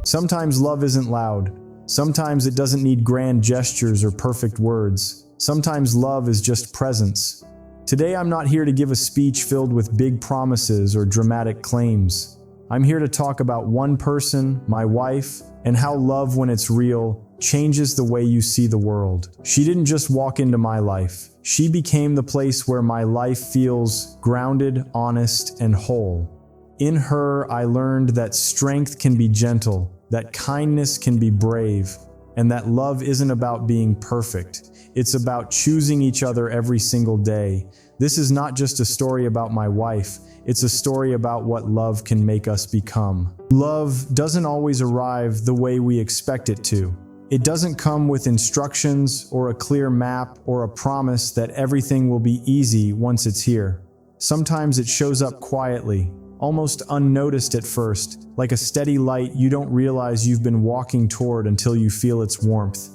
Sometimes love isn't loud. Sometimes it doesn't need grand gestures or perfect words. Sometimes love is just presence. Today I'm not here to give a speech filled with big promises or dramatic claims. I'm here to talk about one person, my wife, and how love, when it's real, changes the way you see the world. She didn't just walk into my life. She became the place where my life feels grounded, honest, and whole. In her, I learned that strength can be gentle, that kindness can be brave, and that love isn't about being perfect. It's about choosing each other every single day. This is not just a story about my wife. It's a story about what love can make us become. Love doesn't always arrive the way we expect it to. It doesn't come with instructions or a clear map or a promise that everything will be easy once it's here. Sometimes it shows up quietly, almost unnoticed at first, like a steady light you don't realize you've been walking toward until you feel its warmth.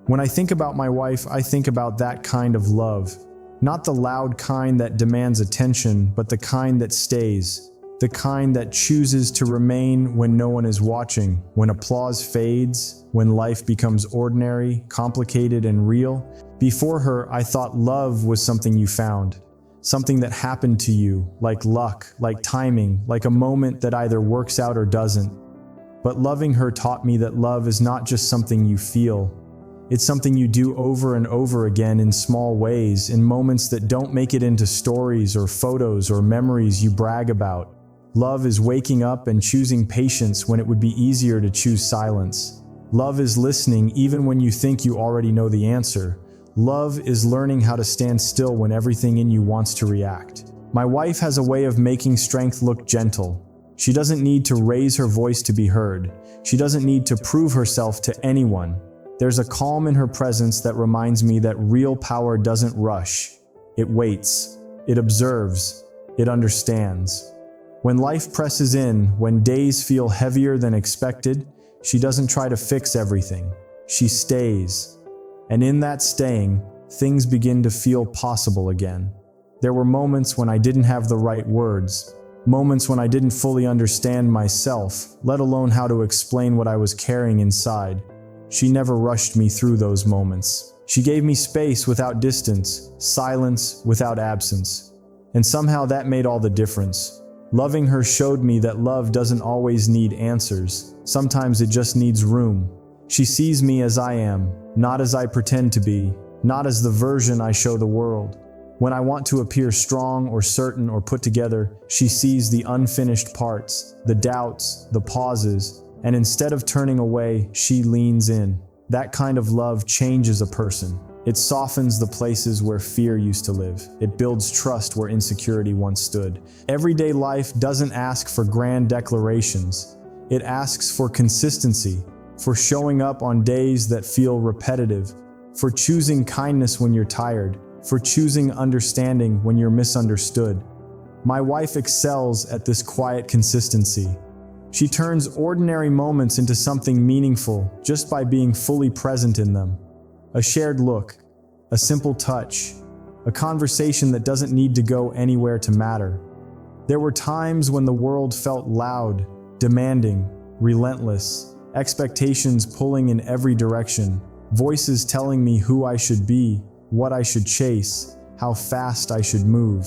When I think about my wife, I think about that kind of love. Not the loud kind that demands attention, but the kind that stays. The kind that chooses to remain when no one is watching, when applause fades, when life becomes ordinary, complicated, and real. Before her, I thought love was something you found. Something that happened to you, like luck, like timing, like a moment that either works out or doesn't. But loving her taught me that love is not just something you feel. It's something you do over and over again in small ways, in moments that don't make it into stories or photos or memories you brag about. Love is waking up and choosing patience when it would be easier to choose silence. Love is listening even when you think you already know the answer. Love is learning how to stand still when everything in you wants to react. My wife has a way of making strength look gentle. She doesn't need to raise her voice to be heard. She doesn't need to prove herself to anyone. There's a calm in her presence that reminds me that real power doesn't rush. It waits. It observes. It understands. When life presses in, when days feel heavier than expected, she doesn't try to fix everything. She stays. And in that staying, things begin to feel possible again. There were moments when I didn't have the right words, moments when I didn't fully understand myself, let alone how to explain what I was carrying inside. She never rushed me through those moments. She gave me space without distance, silence without absence. And somehow that made all the difference. Loving her showed me that love doesn't always need answers. Sometimes it just needs room. She sees me as I am, not as I pretend to be, not as the version I show the world. When I want to appear strong or certain or put together, she sees the unfinished parts, the doubts, the pauses, and instead of turning away, she leans in. That kind of love changes a person. It softens the places where fear used to live. It builds trust where insecurity once stood. Everyday life doesn't ask for grand declarations. It asks for consistency, for showing up on days that feel repetitive, for choosing kindness when you're tired, for choosing understanding when you're misunderstood. My wife excels at this quiet consistency. She turns ordinary moments into something meaningful just by being fully present in them. A shared look, a simple touch, a conversation that doesn't need to go anywhere to matter. There were times when the world felt loud, demanding, relentless, expectations pulling in every direction, voices telling me who I should be, what I should chase, how fast I should move.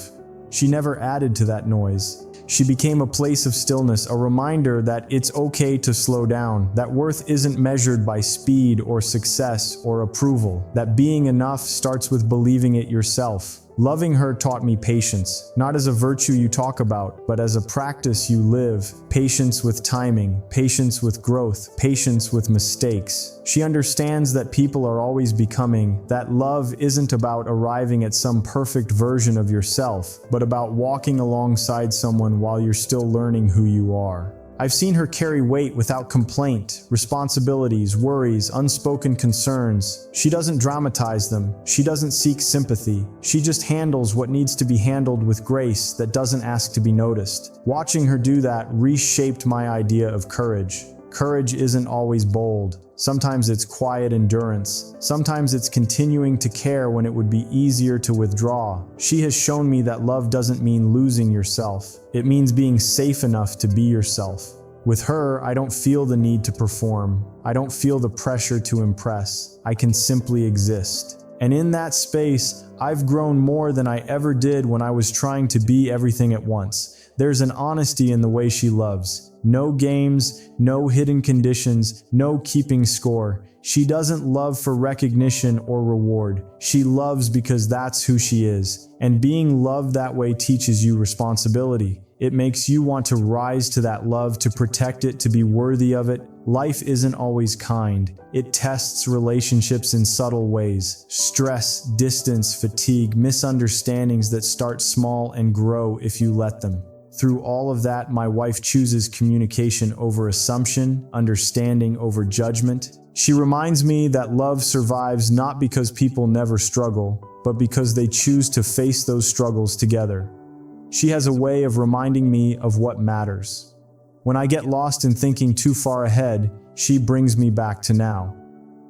She never added to that noise. She became a place of stillness, a reminder that it's okay to slow down, that worth isn't measured by speed or success or approval, that being enough starts with believing it yourself. Loving her taught me patience, not as a virtue you talk about, but as a practice you live. Patience with timing, patience with growth, patience with mistakes. She understands that people are always becoming, that love isn't about arriving at some perfect version of yourself, but about walking alongside someone while you're still learning who you are. I've seen her carry weight without complaint, responsibilities, worries, unspoken concerns. She doesn't dramatize them. She doesn't seek sympathy. She just handles what needs to be handled with grace that doesn't ask to be noticed. Watching her do that reshaped my idea of courage. Courage isn't always bold. Sometimes it's quiet endurance. Sometimes it's continuing to care when it would be easier to withdraw. She has shown me that love doesn't mean losing yourself. It means being safe enough to be yourself. With her, I don't feel the need to perform. I don't feel the pressure to impress. I can simply exist. And in that space, I've grown more than I ever did when I was trying to be everything at once. There's an honesty in the way she loves. No games, no hidden conditions, no keeping score. She doesn't love for recognition or reward. She loves because that's who she is. And being loved that way teaches you responsibility. It makes you want to rise to that love, to protect it, to be worthy of it. Life isn't always kind. It tests relationships in subtle ways. Stress, distance, fatigue, misunderstandings that start small and grow if you let them. Through all of that, my wife chooses communication over assumption, understanding over judgment. She reminds me that love survives not because people never struggle, but because they choose to face those struggles together. She has a way of reminding me of what matters. When I get lost in thinking too far ahead, she brings me back to now.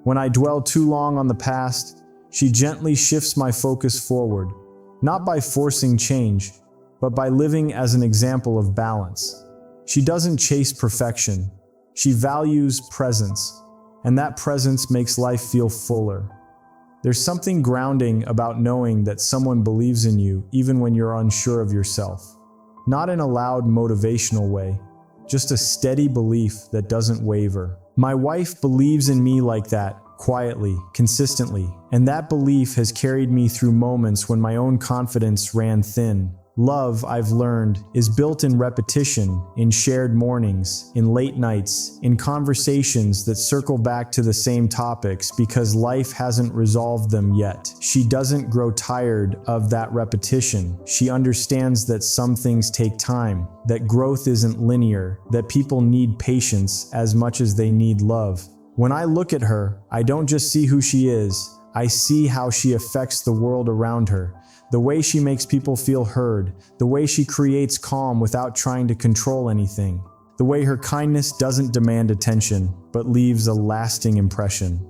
When I dwell too long on the past, she gently shifts my focus forward, not by forcing change, but by living as an example of balance. She doesn't chase perfection. She values presence, and that presence makes life feel fuller. There's something grounding about knowing that someone believes in you even when you're unsure of yourself. Not in a loud motivational way, just a steady belief that doesn't waver. My wife believes in me like that, quietly, consistently, and that belief has carried me through moments when my own confidence ran thin. Love, I've learned, is built in repetition, in shared mornings, in late nights, in conversations that circle back to the same topics because life hasn't resolved them yet. She doesn't grow tired of that repetition. She understands that some things take time, that growth isn't linear, that people need patience as much as they need love. When I look at her, I don't just see who she is, I see how she affects the world around her. The way she makes people feel heard, the way she creates calm without trying to control anything, the way her kindness doesn't demand attention, but leaves a lasting impression.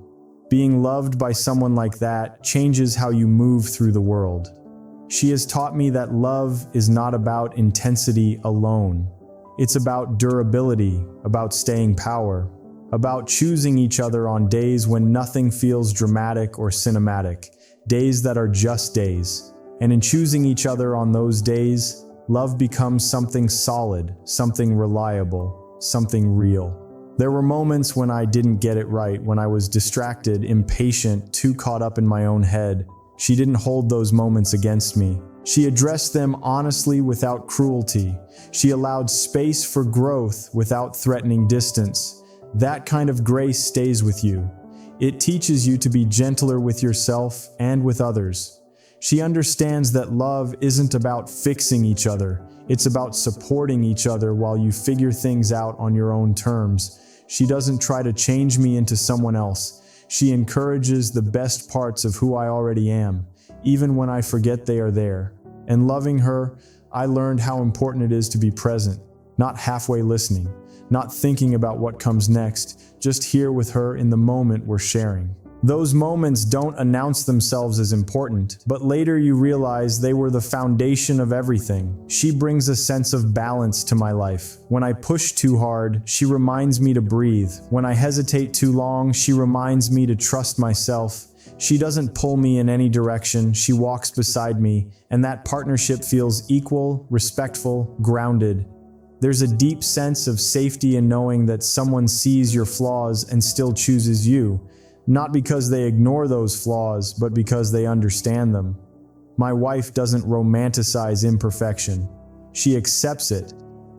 Being loved by someone like that changes how you move through the world. She has taught me that love is not about intensity alone. It's about durability, about staying power, about choosing each other on days when nothing feels dramatic or cinematic, days that are just days. And in choosing each other on those days, love becomes something solid, something reliable, something real. There were moments when I didn't get it right, when I was distracted, impatient, too caught up in my own head. She didn't hold those moments against me. She addressed them honestly without cruelty. She allowed space for growth without threatening distance. That kind of grace stays with you. It teaches you to be gentler with yourself and with others. She understands that love isn't about fixing each other. It's about supporting each other while you figure things out on your own terms. She doesn't try to change me into someone else. She encourages the best parts of who I already am, even when I forget they are there. And loving her, I learned how important it is to be present, not halfway listening, not thinking about what comes next, just here with her in the moment we're sharing. Those moments don't announce themselves as important, but later you realize they were the foundation of everything. She brings a sense of balance to my life. When I push too hard, she reminds me to breathe. When I hesitate too long, she reminds me to trust myself. She doesn't pull me in any direction, she walks beside me, and that partnership feels equal, respectful, grounded. There's a deep sense of safety in knowing that someone sees your flaws and still chooses you. Not because they ignore those flaws, but because they understand them. My wife doesn't romanticize imperfection. She accepts it,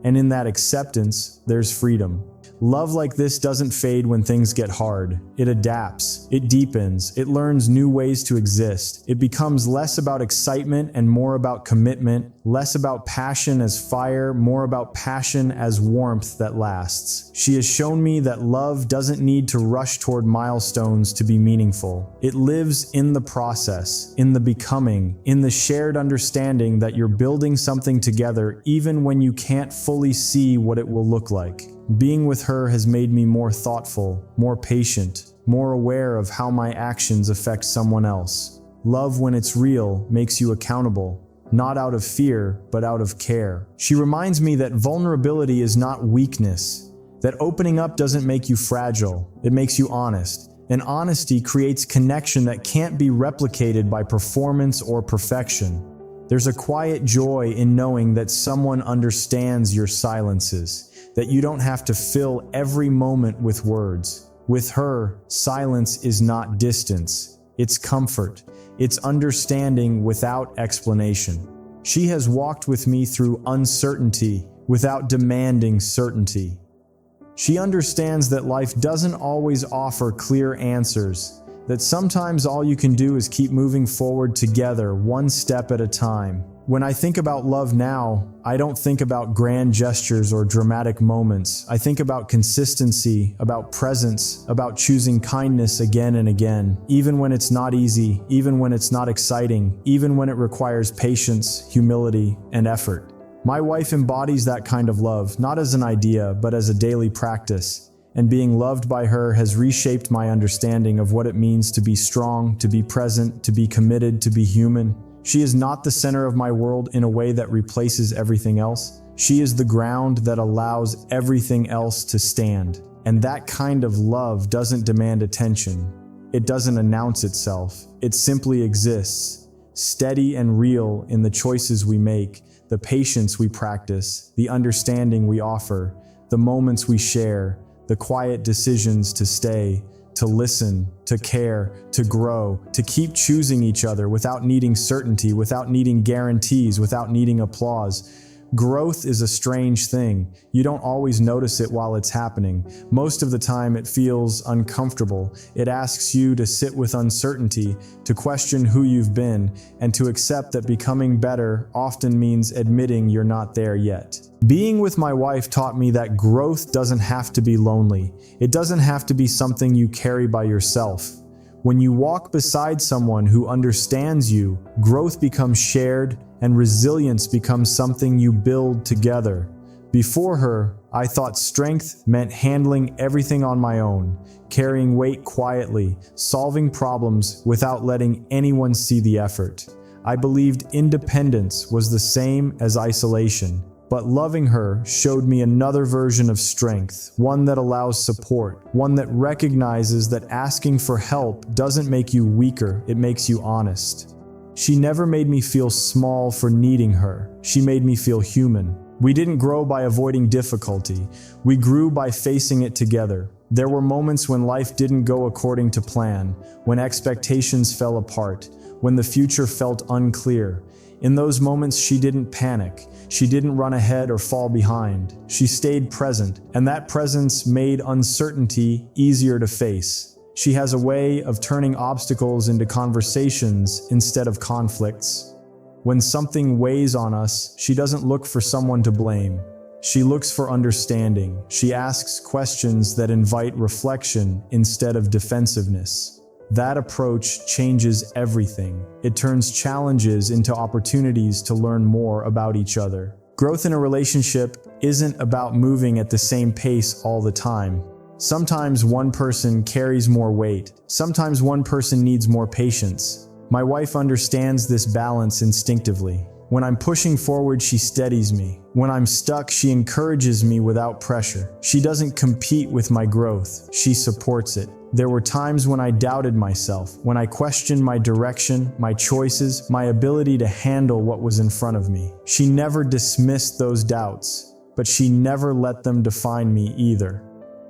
and in that acceptance, there's freedom. Love like this doesn't fade when things get hard. It adapts, it deepens, it learns new ways to exist. It becomes less about excitement and more about commitment, less about passion as fire, more about passion as warmth that lasts. She has shown me that love doesn't need to rush toward milestones to be meaningful. It lives in the process, in the becoming, in the shared understanding that you're building something together even when you can't fully see what it will look like. Being with her has made me more thoughtful, more patient, more aware of how my actions affect someone else. Love, when it's real, makes you accountable, not out of fear, but out of care. She reminds me that vulnerability is not weakness. That opening up doesn't make you fragile, it makes you honest. And honesty creates connection that can't be replicated by performance or perfection. There's a quiet joy in knowing that someone understands your silences, that you don't have to fill every moment with words. With her, silence is not distance, it's comfort, it's understanding without explanation. She has walked with me through uncertainty without demanding certainty. She understands that life doesn't always offer clear answers, that sometimes all you can do is keep moving forward together, one step at a time. When I think about love now, I don't think about grand gestures or dramatic moments. I think about consistency, about presence, about choosing kindness again and again, even when it's not easy, even when it's not exciting, even when it requires patience, humility, and effort. My wife embodies that kind of love, not as an idea, but as a daily practice. And being loved by her has reshaped my understanding of what it means to be strong, to be present, to be committed, to be human. She is not the center of my world in a way that replaces everything else. She is the ground that allows everything else to stand. And that kind of love doesn't demand attention. It doesn't announce itself. It simply exists, steady and real in the choices we make, the patience we practice, the understanding we offer, the moments we share, the quiet decisions to stay, to listen, to care, to grow, to keep choosing each other without needing certainty, without needing guarantees, without needing applause. Growth is a strange thing. You don't always notice it while it's happening. Most of the time it feels uncomfortable. It asks you to sit with uncertainty, to question who you've been, and to accept that becoming better often means admitting you're not there yet. Being with my wife taught me that growth doesn't have to be lonely. It doesn't have to be something you carry by yourself. When you walk beside someone who understands you, growth becomes shared and resilience becomes something you build together. Before her, I thought strength meant handling everything on my own, carrying weight quietly, solving problems without letting anyone see the effort. I believed independence was the same as isolation. But loving her showed me another version of strength, one that allows support, one that recognizes that asking for help doesn't make you weaker, it makes you honest. She never made me feel small for needing her. She made me feel human. We didn't grow by avoiding difficulty. We grew by facing it together. There were moments when life didn't go according to plan, when expectations fell apart, when the future felt unclear. In those moments, she didn't panic. She didn't run ahead or fall behind. She stayed present, and that presence made uncertainty easier to face. She has a way of turning obstacles into conversations instead of conflicts. When something weighs on us, she doesn't look for someone to blame. She looks for understanding. She asks questions that invite reflection instead of defensiveness. That approach changes everything. It turns challenges into opportunities to learn more about each other. Growth in a relationship isn't about moving at the same pace all the time. Sometimes one person carries more weight. Sometimes one person needs more patience. My wife understands this balance instinctively. When I'm pushing forward, she steadies me. When I'm stuck, she encourages me without pressure. She doesn't compete with my growth. She supports it. There were times when I doubted myself, when I questioned my direction, my choices, my ability to handle what was in front of me. She never dismissed those doubts, but she never let them define me either.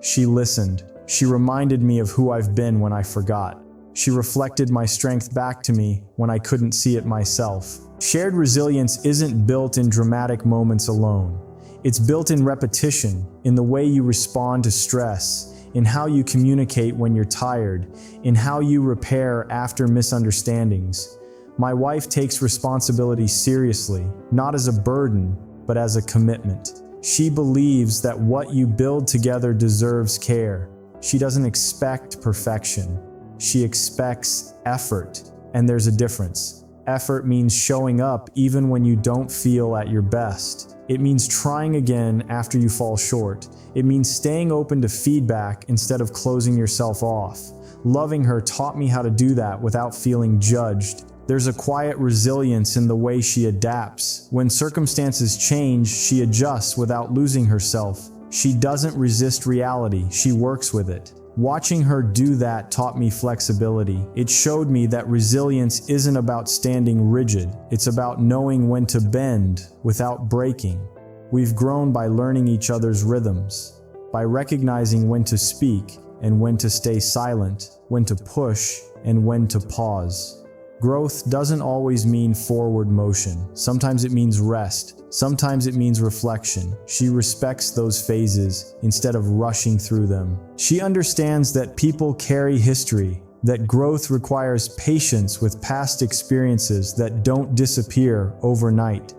She listened. She reminded me of who I've been when I forgot. She reflected my strength back to me when I couldn't see it myself. Shared resilience isn't built in dramatic moments alone. It's built in repetition, in the way you respond to stress, in how you communicate when you're tired, in how you repair after misunderstandings. My wife takes responsibility seriously, not as a burden, but as a commitment. She believes that what you build together deserves care. She doesn't expect perfection. She expects effort, and there's a difference. Effort means showing up even when you don't feel at your best. It means trying again after you fall short. It means staying open to feedback instead of closing yourself off. Loving her taught me how to do that without feeling judged. There's a quiet resilience in the way she adapts. When circumstances change, she adjusts without losing herself. She doesn't resist reality, she works with it. Watching her do that taught me flexibility. It showed me that resilience isn't about standing rigid, it's about knowing when to bend without breaking. We've grown by learning each other's rhythms, by recognizing when to speak and when to stay silent, when to push and when to pause. Growth doesn't always mean forward motion. Sometimes it means rest. Sometimes it means reflection. She respects those phases instead of rushing through them. She understands that people carry history, that growth requires patience with past experiences that don't disappear overnight.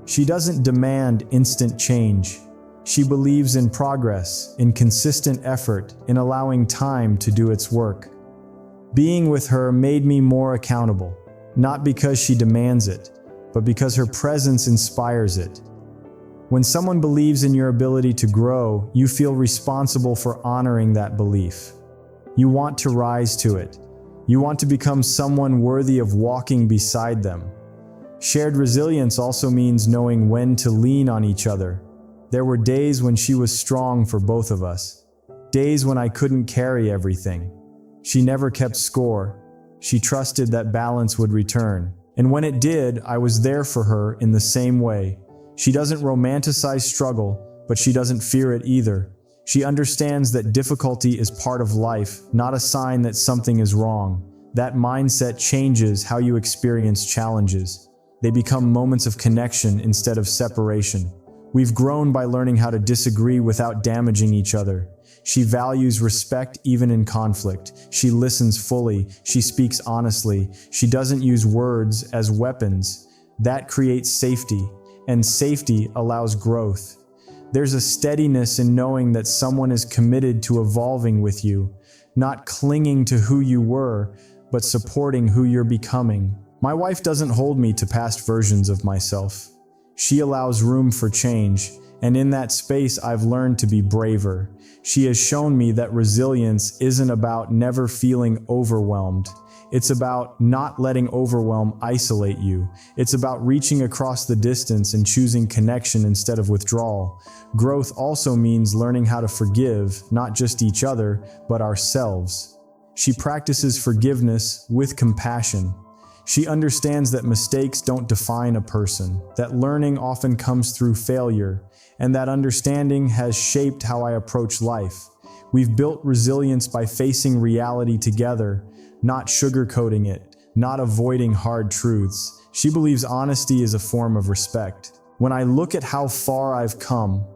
She doesn't demand instant change. She believes in progress, in consistent effort, in allowing time to do its work. Being with her made me more accountable, not because she demands it, but because her presence inspires it. When someone believes in your ability to grow, you feel responsible for honoring that belief. You want to rise to it. You want to become someone worthy of walking beside them. Shared resilience also means knowing when to lean on each other. There were days when she was strong for both of us, days when I couldn't carry everything. She never kept score. She trusted that balance would return. And when it did, I was there for her in the same way. She doesn't romanticize struggle, but she doesn't fear it either. She understands that difficulty is part of life, not a sign that something is wrong. That mindset changes how you experience challenges. They become moments of connection instead of separation. We've grown by learning how to disagree without damaging each other. She values respect even in conflict. She listens fully. She speaks honestly. She doesn't use words as weapons. That creates safety, and safety allows growth. There's a steadiness in knowing that someone is committed to evolving with you, not clinging to who you were, but supporting who you're becoming. My wife doesn't hold me to past versions of myself. She allows room for change, and in that space I've learned to be braver. She has shown me that resilience isn't about never feeling overwhelmed. It's about not letting overwhelm isolate you. It's about reaching across the distance and choosing connection instead of withdrawal. Growth also means learning how to forgive, not just each other, but ourselves. She practices forgiveness with compassion. She understands that mistakes don't define a person, that learning often comes through failure, and that understanding has shaped how I approach life. We've built resilience by facing reality together, not sugarcoating it, not avoiding hard truths. She believes honesty is a form of respect. When I look at how far I've come,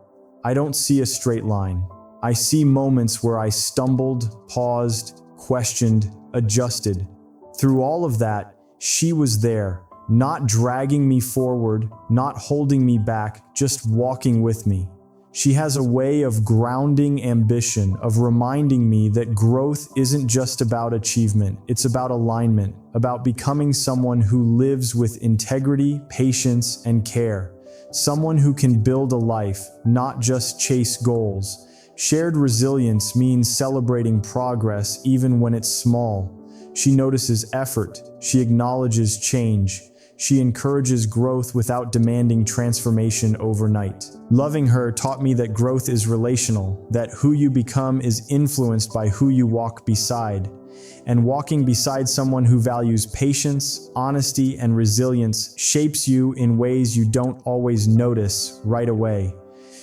I don't see a straight line. I see moments where I stumbled, paused, questioned, adjusted. Through all of that, she was there, not dragging me forward, not holding me back, just walking with me. She has a way of grounding ambition, of reminding me that growth isn't just about achievement, it's about alignment, about becoming someone who lives with integrity, patience, and care. Someone who can build a life, not just chase goals. Shared resilience means celebrating progress even when it's small. She notices effort. She acknowledges change. She encourages growth without demanding transformation overnight. Loving her taught me that growth is relational, that who you become is influenced by who you walk beside. And walking beside someone who values patience, honesty, and resilience shapes you in ways you don't always notice right away.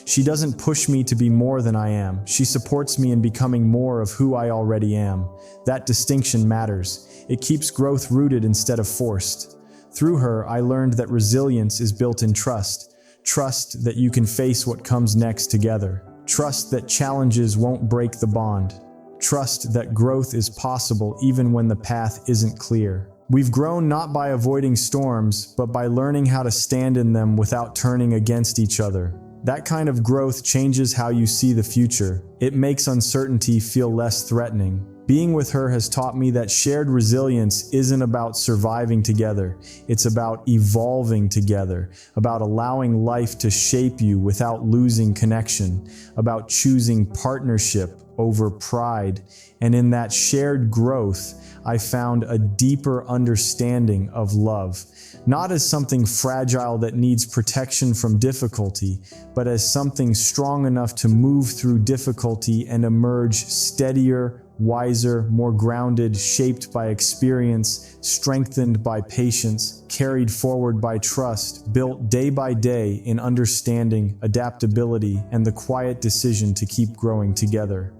She doesn't push me to be more than I am. She supports me in becoming more of who I already am. That distinction matters. It keeps growth rooted instead of forced. Through her, I learned that resilience is built in trust. Trust that you can face what comes next together. Trust that challenges won't break the bond. Trust that growth is possible even when the path isn't clear. We've grown not by avoiding storms, but by learning how to stand in them without turning against each other. That kind of growth changes how you see the future. It makes uncertainty feel less threatening. Being with her has taught me that shared resilience isn't about surviving together. It's about evolving together, about allowing life to shape you without losing connection, about choosing partnership over pride. And in that shared growth, I found a deeper understanding of love, not as something fragile that needs protection from difficulty, but as something strong enough to move through difficulty and emerge steadier, wiser, more grounded, shaped by experience, strengthened by patience, carried forward by trust, built day by day in understanding, adaptability, and the quiet decision to keep growing together.